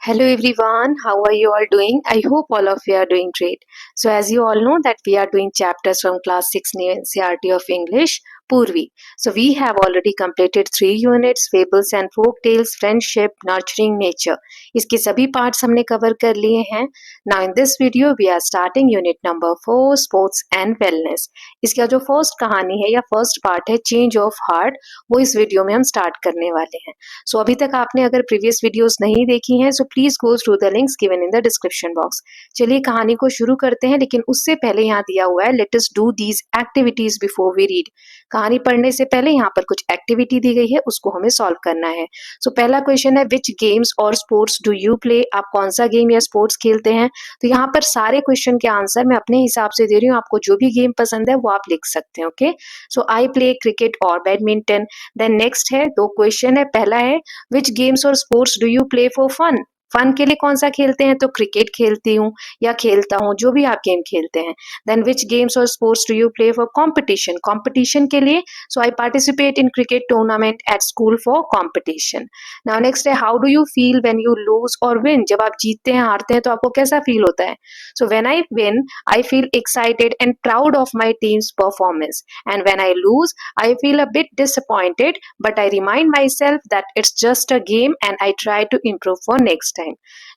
Hello everyone, how are you all doing? I hope all of you are doing great. So as you all know that we are doing chapters from class 6 new NCERT of English, Purvi. So we have already completed 3 units, fables and folk tales, friendship, nurturing nature. इसके सभी parts हमने cover कर लिए हैं. Now in this video we are starting unit number 4, sports and wellness. इसका जो first कहानी है या first part है change of heart, वो इस video में हम start करने वाले हैं. सो अभी तक आपने अगर प्रीवियस वीडियोस नहीं देखी हैं so please go through the links given in the description box. चलिए कहानी को शुरू करते हैं, लेकिन उससे पहले यहाँ दिया हुआ है let us do these activities before we read. कहानी पढ़ने से पहले यहाँ पर कुछ एक्टिविटी दी गई है, उसको हमें सॉल्व करना है। सो पहला क्वेश्चन है विच गेम्स और स्पोर्ट्स डू यू प्ले, आप कौन सा गेम या स्पोर्ट्स खेलते हैं। तो यहाँ पर सारे क्वेश्चन के आंसर मैं अपने हिसाब से दे रही हूँ, आपको जो भी गेम पसंद है वो आप लिख सकते हैं। Okay, so I play cricket और बैडमिंटन। देन नेक्स्ट है, दो क्वेश्चन है, पहला है विच गेम्स और sports do you play for fun, fun के लिए कौन सा खेलते हैं, तो क्रिकेट खेलती हूँ या खेलता हूँ, जो भी आप गेम खेलते हैं। देन विच गेम्स और sports do you play for competition, competition के लिए so I participate in cricket tournament at school for competition. Now next है how do you feel when you lose or win, जब आप जीतते हैं हारते हैं तो आपको कैसा फील होता है। So when I win I feel excited and proud of my team's performance, and when I lose I feel a bit disappointed but I remind myself that it's just a game and I try to improve for next time.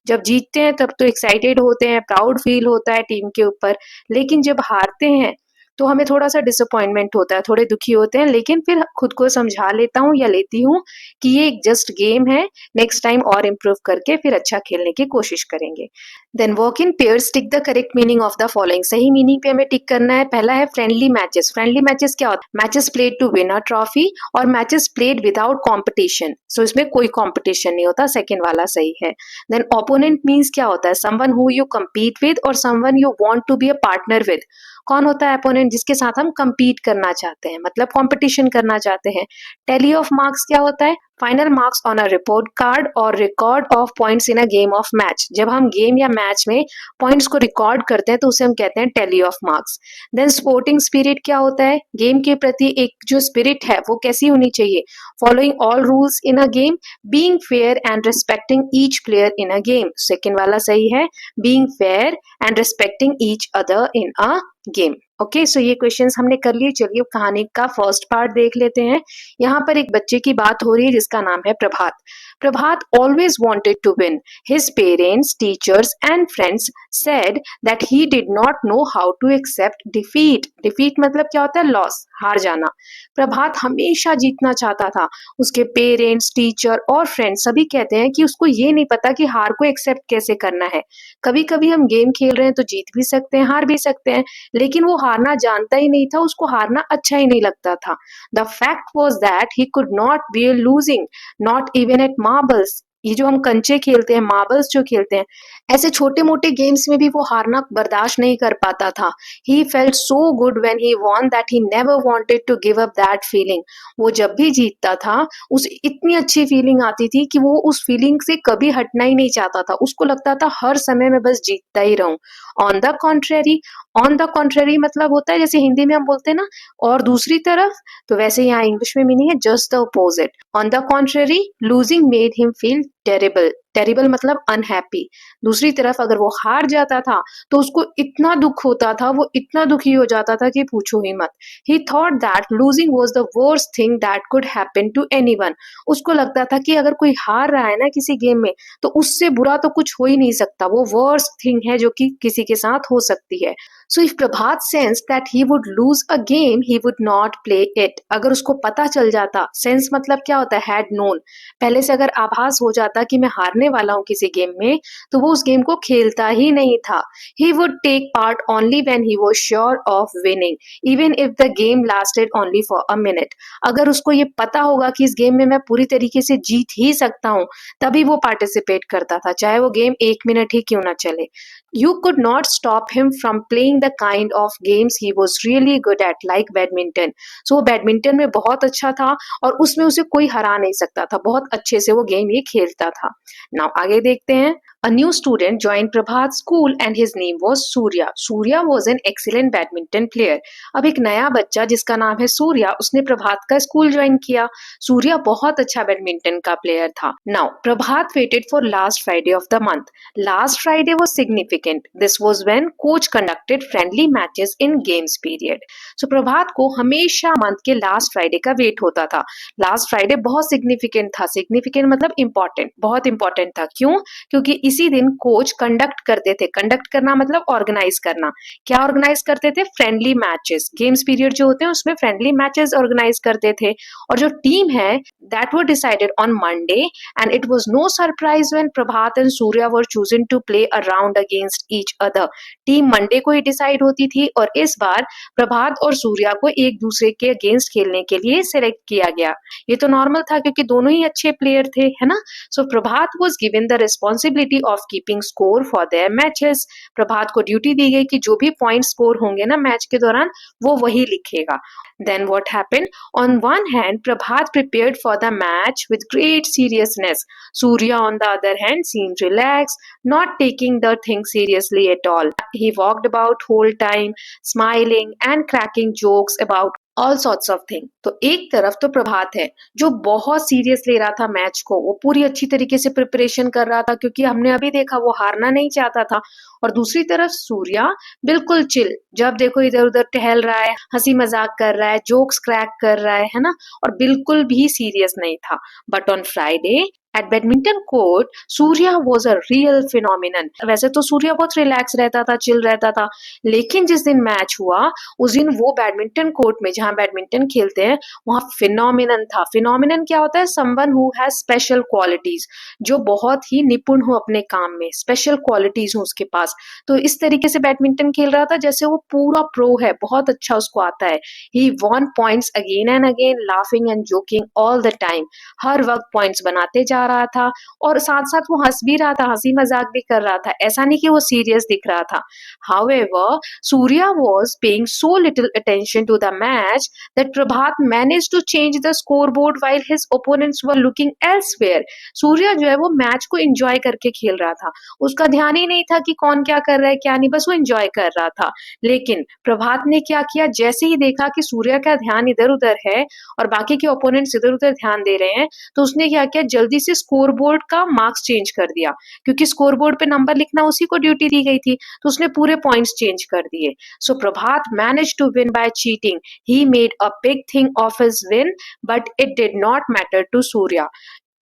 जब जीतते हैं तब तो excited होते हैं, proud feel होता है team के ऊपर, लेकिन जब हारते हैं तो हमें थोड़ा सा डिसअपॉइंटमेंट होता है, थोड़े दुखी होते हैं, लेकिन फिर खुद को समझा लेता हूँ या लेती हूँ कि ये एक जस्ट गेम है, नेक्स्ट टाइम और इम्प्रूव करके फिर अच्छा खेलने की कोशिश करेंगे। Then work in pairs, tick the correct meaning of the following, सही मीनिंग पे हमें टिक करना है। पहला है फ्रेंडली मैचेस, फ्रेंडली मैचेस क्या होता है, matches played to win a trophy और matches played without competition, so इसमें कोई कॉम्पिटिशन नहीं होता, सेकेंड वाला सही है। देन ओपोनेंट मीन्स क्या होता है, someone who you compete with or someone you want to be a partner with. कौन होता है अपोनेंट, जिसके साथ हम compete करना चाहते हैं, मतलब कंपटीशन करना चाहते हैं। टैली ऑफ मार्क्स क्या होता है, final marks on a report card or record of points in a game of match, जब हम गेम या मैच में पॉइंट्स को रिकॉर्ड करते हैं तो उसे हम कहते हैं tally of marks. Then sporting spirit क्या होता है, गेम के प्रति एक जो स्पिरिट है वो कैसी होनी चाहिए, following all rules in a game, being fair and respecting each player in a game, second वाला सही है, being fair and respecting each other in a game. Okay, so ये क्वेश्चंस हमने कर लिए। चलिए कहानी का फर्स्ट पार्ट देख लेते हैं। यहाँ पर एक बच्चे की बात हो रही है जिसका नाम है प्रभात। प्रभात always wanted to win. His parents, teachers and friends said that he did not know how to accept defeat. Defeat मतलब क्या होता है, लॉस, हार जाना। प्रभात हमेशा जीतना चाहता था। उसके पेरेंट्स, टीचर और फ्रेंड्स सभी कहते हैं कि उसको ये नहीं पता कि हार को एक्सेप्ट कैसे करना है। कभी कभी हम गेम खेल रहे हैं तो जीत भी सकते हैं, हार भी सकते हैं, लेकिन वो हारना जानता ही नहीं था, उसको हारना अच्छा ही नहीं लगता था। The fact was that he could not be losing, not even at marbles, ये जो हम कंचे खेलते हैं, मार्बल्स जो खेलते हैं, ऐसे छोटे मोटे गेम्स में भी वो हारना बर्दाश्त नहीं कर पाता था। He felt so good when he won that he never wanted to give up that feeling, वो जब भी जीतता था उसे इतनी अच्छी फीलिंग आती थी कि वो उस फीलिंग से कभी हटना ही नहीं चाहता था, उसको लगता था हर समय में बस जीतता ही रहूं। On the contrary, on the contrary मतलब होता है जैसे हिंदी में हम बोलते हैं ना और दूसरी तरफ, तो वैसे यहाँ इंग्लिश में मीनिंग है just the opposite. On the contrary losing made him feel terrible, terrible मतलब अनहैप्पी। दूसरी तरफ अगर वो हार जाता था तो उसको इतना दुख होता था, वो इतना दुखी हो जाता था कि पूछो ही मत। He thought that losing was the worst thing that could happen to anyone, उसको लगता था कि अगर कोई हार रहा है ना किसी गेम में तो उससे बुरा तो कुछ हो ही नहीं सकता, वो वर्स्ट थिंग है जो कि किसी के साथ हो सकती है। So if Prabhat sense that he would lose a game he would not play it, अगर उसको पता चल जाता, सेंस मतलब क्या होता है, हैड नोन, पहले से अगर आभास हो जाता कि मैं हारने वाला हूं किसी गेम में तो वो उस गेम को खेलता ही नहीं था। He would take part only when he was sure of winning even if the game lasted only for a minute, अगर उसको ये पता होगा कि इस गेम में मैं पूरी तरीके से जीत ही सकता हूं तभी वो पार्टिसिपेट करता था, चाहे वो गेम 1 मिनट ही क्यों ना चले। You could not stop him from playing the kind of games he was really good at, like badminton. So वो बैडमिंटन में बहुत अच्छा था और उसमें उसे कोई हरा नहीं सकता था, बहुत अच्छे से वो गेम ये खेलता था। नाउ आगे देखते हैं। A new student joined Prabhat's school and his name was Surya. Surya was an excellent badminton player. अब एक नया बच्चा जिसका नाम है सूर्या, उसने प्रभात का स्कूल ज्वाइन किया. सूर्या बहुत अच्छा बैडमिंटन का प्लेयर था. Now, Prabhat waited for last Friday of the month. Last Friday was significant. This was when coach conducted friendly matches in games period. So प्रभात को हमेशा मंथ के लास्ट फ्राइडे का wait होता था. लास्ट फ्राइडे बहुत significant था. Significant मतलब important, बहुत इंपॉर्टेंट था. क्यों? क्योंकि इसी दिन कोच कंडक्ट करते थे. कंडक्ट करना मतलब ऑर्गेनाइज करना. क्या ऑर्गेनाइज करते थे? Friendly matches. गेम्स पीरियड जो होते हैं उसमें फ्रेंडली मैचेस ऑर्गेनाइज करते थे. और जो टीम है that were decided on Monday, and it was no surprise when Prabhat and Surya were chosen to play a round against each other. Team Monday को ही डिसाइड होती थी और इस बार प्रभात और सूर्या को एक दूसरे के अगेंस्ट खेलने के लिए सिलेक्ट किया गया. ये तो नॉर्मल था क्योंकि दोनों ही अच्छे प्लेयर थे, है ना. So Prabhat was given the responsibility of keeping score for their matches. Prabhat को ड्यूटी दी गई कि जो भी पॉइंट स्कोर होंगे ना मैच के दौरान वो वही लिखेगा. Then what happened? On one hand, Prabhat prepared for the match with great seriousness. Surya, on the other hand, seemed relaxed, not taking the thing seriously at all. He walked about whole time, smiling and cracking jokes about all sorts of thing. तो एक तरफ तो प्रभात है जो बहुत serious ले रहा था मैच को. वो पूरी अच्छी तरीके से प्रिपरेशन कर रहा था क्योंकि हमने अभी देखा वो हारना नहीं चाहता था. और दूसरी तरफ सूर्या बिल्कुल चिल, जब देखो इधर उधर टहल रहा है, हंसी मजाक कर रहा है, जोक्स क्रैक कर रहा है ना. और बिल्कुल भी सीरियस नहीं था. But on Friday at badminton court Surya was a real phenomenon. वैसे तो सूर्या बहुत रिलैक्स रहता था, चिल रहता था, लेकिन जिस दिन मैच हुआ उस दिन वो बैडमिंटन कोर्ट में जहां बैडमिंटन खेलते हैं वहां फिनोमिनन था. फिनोमिनन क्या होता है? Someone who has special qualities, जो बहुत ही निपुण हो अपने काम में, स्पेशल क्वालिटीज हो उसके पास. तो इस तरीके से बैडमिंटन खेल रहा था जैसे वो पूरा प्रो है, बहुत अच्छा उसको आता है. He won points again and again, laughing and joking all the time. हर वक्त पॉइंट्स बनाते जा रहा था और साथ साथ वो हंस भी रहा था, हंसी मजाक भी कर रहा था. ऐसा नहीं कि वो सीरियस दिख रहा था. However, Surya was paying so little attention to the match that Prabhat managed to change the scoreboard while his opponents were looking elsewhere. Surya जो है वो मैच को एंजॉय करके खेल रहा था. उसका ध्यान ही नहीं था कि कौन क्या कर रहा है क्या नहीं, बस वो एंजॉय कर रहा था. लेकिन प्रभात ने क्या किया? जैसे ही देखा कि सूर्या का ध्यान इधर उधर है और बाकी के ओपोनेंट्स इधर उधर ध्यान दे रहे हैं, तो उसने क्या किया? जल्दी से स्कोरबोर्ड का मार्क्स चेंज कर दिया, क्योंकि स्कोरबोर्ड पे नंबर लिखना उसी को ड्यूटी दी गई थी. तो उसने पूरे पॉइंट्स चेंज कर दिए. So Prabhat manage to win by cheating. He made a big thing of his win, but it did not matter to Surya.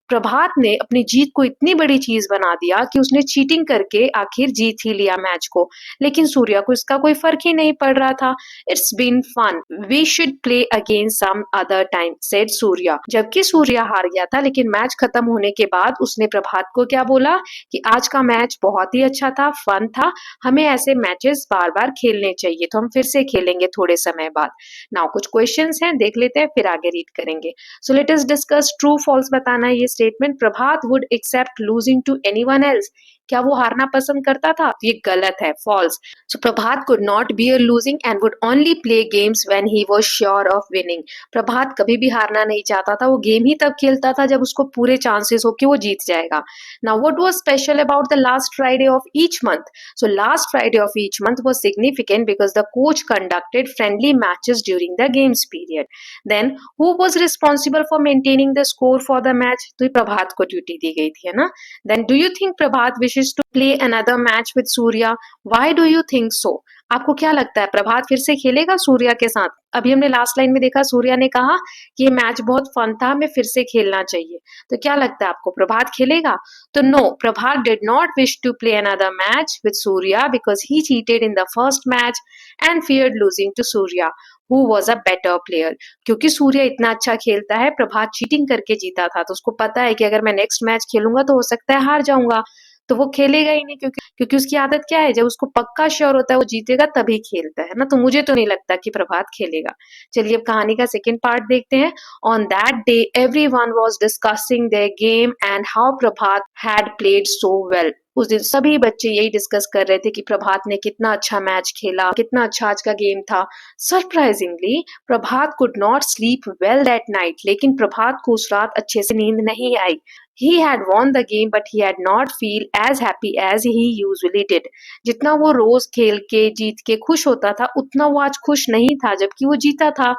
Prabhat ने अपनी जीत को इतनी बड़ी चीज बना दिया कि उसने चीटिंग करके आखिर जीत ही लिया मैच को. लेकिन सूर्या को इसका कोई फर्क ही नहीं पड़ रहा था. It's been fun, we should play again some other time, said Surya. जबकि सूर्या हार गया था, लेकिन मैच खत्म होने के बाद उसने प्रभात को क्या बोला कि आज का मैच बहुत ही अच्छा था, फन था, हमें ऐसे मैचेस बार बार खेलने चाहिए, तो हम फिर से खेलेंगे थोड़े समय बाद. नाउ कुछ क्वेश्चंस हैं, देख लेते हैं, फिर आगे रीड करेंगे. So let us discuss. True false बताना है ये statement. Prabhat would accept losing to anyone else. क्या वो हारना पसंद करता था? ये गलत है, false. So Prabhat could not bear losing and would only play games when he was sure of winning. Prabhat कभी भी हारना नहीं चाहता था, वो गेम ही तब खेलता था जब उसको पूरे चांसेस हो कि वो जीत जाएगा. Now what was special about the last Friday of each month? So last Friday of each month was significant because the coach conducted friendly matches during the games period. Then who was responsible for maintaining the score for the match? तो प्रभात को duty दी गई थी, है ना. Then do you think Prabhat wishes to play another match with Surya? Why do you think so? आपको क्या लगता है प्रभात फिर से खेलेगा सूर्या के साथ? अभी हमने लास्ट लाइन में देखा सूर्या ने कहा कि ये मैच बहुत फन था, हमें फिर से खेलना चाहिए. तो क्या लगता है आपको, प्रभात खेलेगा? तो no, Prabhat did not wish to play another match with Surya because he cheated in the first match and feared losing to Surya who was a better player. क्योंकि सूर्या इतना अच्छा खेलता है, प्रभात चीटिंग करके जीता था, तो उसको पता है कि अगर मैं नेक्स्ट मैच खेलूंगा तो हो सकता है हार जाऊंगा, तो वो खेलेगा ही नहीं. क्योंकि उसकी आदत क्या है, जब उसको पक्का श्योर होता है वो जीतेगा तभी खेलता है ना. तो मुझे तो नहीं लगता कि प्रभात खेलेगा. चलिए अब कहानी का सेकेंड पार्ट देखते हैं. On that day everyone was discussing their game and how Prabhat had played so well. उस दिन सभी बच्चे यही डिस्कस कर रहे थे कि प्रभात ने कितना अच्छा मैच खेला, कितना अच्छा आज का गेम था। Surprisingly Prabhat could not sleep well that night, लेकिन प्रभात को उस रात अच्छे से नींद नहीं आई। He had won the game, but he had not feel as happy as he usually did. जितना वो रोज खेल के जीत के खुश होता था, उतना वो आज खुश नहीं था जबकि वो जीता था।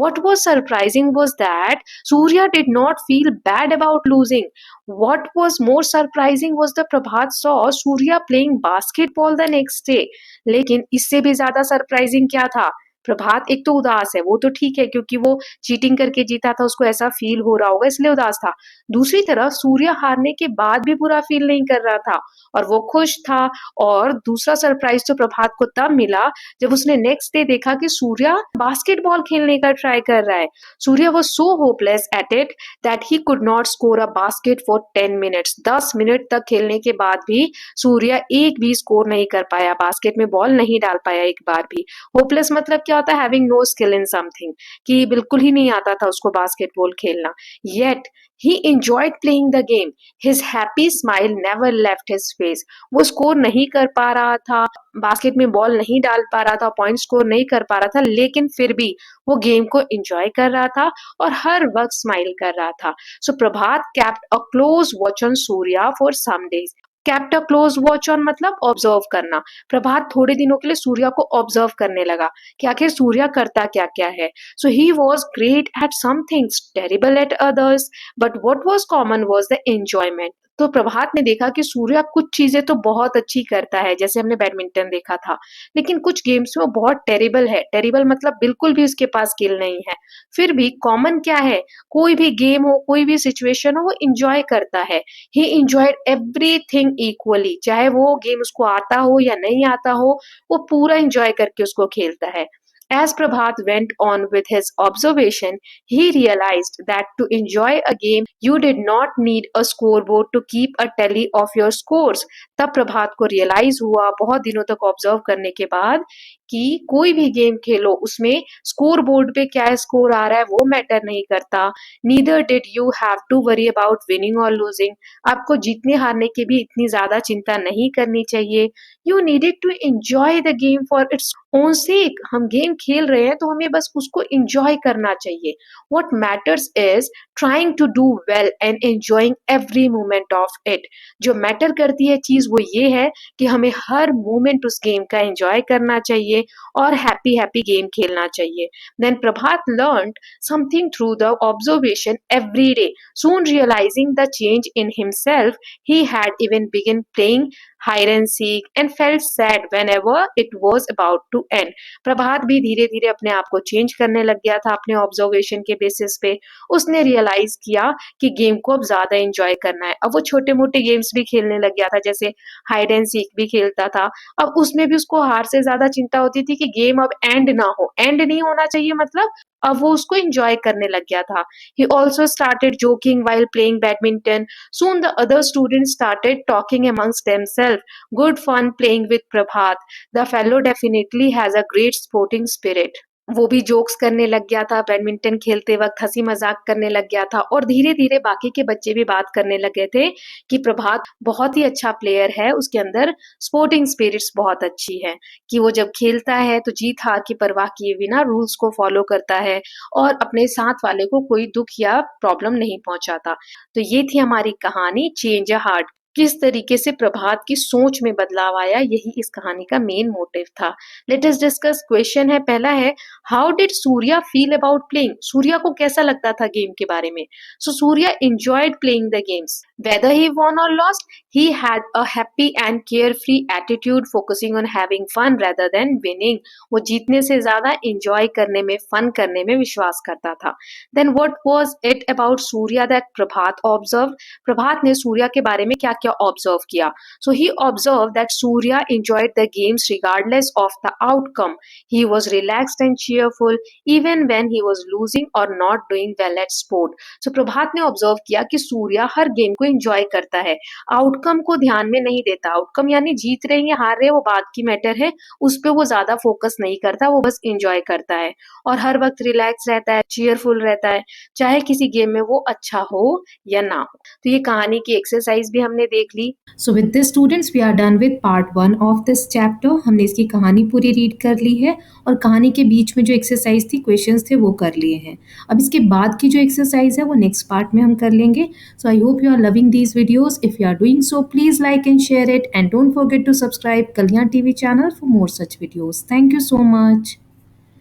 What was surprising was that Surya did not feel bad about losing. What was more surprising was the Prabhat saw Surya playing basketball the next day. लेकिन इससे भी ज्यादा सरप्राइजिंग क्या था? प्रभात एक तो उदास है, वो तो ठीक है क्योंकि वो चीटिंग करके जीता था, उसको ऐसा फील हो रहा होगा इसलिए उदास था। दूसरी तरफ सूर्य हारने के बाद भी बुरा फील नहीं कर रहा था और वो खुश था। और दूसरा सरप्राइज तो प्रभात को तब मिला जब उसने नेक्स्ट डे देखा कि सूर्य बास्केटबॉल खेलने का ट्राई कर रहा है। Surya was so hopeless at it that he could not score a basket for 10 minutes. 10 minute तक खेलने के बाद भी सूर्य एक भी स्कोर नहीं कर पाया, बास्केट में बॉल नहीं डाल पाया एक बार भी। होपलेस मतलब क्या होता है? Having no skill in something, कि बिल्कुल ही नहीं आता था उसको बास्केटबॉल खेलना। Yet he enjoyed playing the game. His happy smile never left his face. वो स्कोर नहीं कर पा रहा था, बास्केट में बॉल नहीं डाल पा रहा था, पॉइंट स्कोर नहीं कर पा रहा था, लेकिन फिर भी वो गेम को एंजॉय कर रहा था और हर वक्त स्माइल कर रहा था। सो प्रभात kept a close watch on Surya for some days. kept a close watch on मतलब ऑब्जर्व करना। प्रभात थोड़े दिनों के लिए सूर्या को ऑब्जर्व करने लगा कि आखिर सूर्या करता क्या क्या है। So he was great at some things, terrible at others, but what was common was the enjoyment. तो प्रभात ने देखा कि सूर्या कुछ चीजें तो बहुत अच्छी करता है, जैसे हमने बैडमिंटन देखा था, लेकिन कुछ गेम्स में वो बहुत टेरिबल है। टेरिबल मतलब बिल्कुल भी उसके पास स्किल नहीं है। फिर भी कॉमन क्या है? कोई भी गेम हो, कोई भी सिचुएशन हो, वो इंजॉय करता है। ही इंजॉयड एवरीथिंग इक्वली, चाहे वो गेम उसको आता हो या नहीं आता हो, वो पूरा इंजॉय करके उसको खेलता है। As Prabhat went on with his observation, he realized that to enjoy a game, you did not need a scoreboard to keep a tally of your scores. तब प्रभात को रियलाइज हुआ बहुत दिनों तक ऑब्जर्व करने के बाद कि कोई भी गेम खेलो उसमें स्कोर बोर्ड पे क्या स्कोर आ रहा है वो मैटर नहीं करता। Neither did you have to worry about winning और लूजिंग। आपको जीतने हारने की भी इतनी ज्यादा चिंता नहीं करनी चाहिए। You needed to enjoy the game for its own sake. हम गेम खेल रहे हैं तो हमें बस उसको एंजॉय करना चाहिए। What matters is trying to do well and enjoying every moment of it. जो मैटर करती है चीज वो ये है कि हमें हर मोमेंट उस गेम का एंजॉय करना चाहिए और हैप्पी हैप्पी गेम खेलना चाहिए। Then Prabhat learn something through the observation every day. Soon realizing the change in himself, he had even begun playing hide and seek and felt sad whenever it was about to end. प्रभात भी धीरे धीरे अपने आप को change करने लग गया था अपने ऑब्जर्वेशन के बेसिस पे। उसने रियलाइज किया कि गेम को अब ज्यादा एंजॉय करना है। अब वो छोटे मोटे गेम्स भी खेलने लग गया था, जैसे हाइड एंड सीक भी खेलता था। अब उसमें भी उसको हार से ज्यादा चिंता होती थी कि गेम अब एंड ना हो। एंड नहीं होना चाहिए मतलब अब वो उसको एंजॉय करने लग गया था। He also started joking while playing badminton. Soon the other students started talking amongst themselves. Good fun playing with Prabhat. The fellow definitely has a great sporting spirit. वो भी जोक्स करने लग गया था, बैडमिंटन खेलते वक्त हंसी मजाक करने लग गया था और धीरे धीरे बाकी के बच्चे भी बात करने लग गए थे कि प्रभात बहुत ही अच्छा प्लेयर है, उसके अंदर स्पोर्टिंग स्पिरिट्स बहुत अच्छी है, कि वो जब खेलता है तो जीत हार की परवाह किए बिना रूल्स को फॉलो करता है और अपने साथ वाले को कोई दुख या प्रॉब्लम नहीं पहुंचाता। तो ये थी हमारी कहानी चेंज अ हार्ट। किस तरीके से प्रभात की सोच में बदलाव आया, यही इस कहानी का मेन मोटिव था। Let us discuss. क्वेश्चन है, पहला है, how did Surya feel about playing? Surya को कैसा लगता था गेम के बारे में? So Surya enjoyed playing the games. Whether he won or lost, he had a happy and carefree attitude, focusing on having fun rather than winning. वो जीतने से ज्यादा enjoy करने में, fun करने में विश्वास करता था। Then what was it about Surya that Prabhat observed? प्रभात ने सूर्या के बारे में क्या क्या ऑब्जर्व किया? So he observed that Surya enjoyed the games regardless of the outcome. He was relaxed and cheerful even when he was losing or not doing well at sport. So प्रभात ने observe किया कि सूर्या हर game को enjoy करता है, outcome को ध्यान में नहीं देता। आउटकम यानी जीत रहे हैं या हार रहे हैं वो बात की मैटर है, उस पर वो ज्यादा फोकस नहीं करता, वो बस एंजॉय करता है और हर वक्त रिलैक्स रहता है, चीयरफुल रहता है, चाहे किसी गेम में वो अच्छा हो या ना हो। तो ये कहानी की एक्सरसाइज भी हमने देख ली। So with this students we are done with part 1 of this chapter. हमने इसकी कहानी पूरी रीड कर ली है और कहानी के बीच में जो एक्सरसाइज थी, क्वेश्चंस थे, वो कर लिए हैं। अब इसके बाद की जो एक्सरसाइज है वो नेक्स्ट पार्ट में हम कर लेंगे। So I hope you are loving these videos. If you are doing so please like and share it and don't forget to subscribe Kalyan TV channel for more such videos. Thank you so much.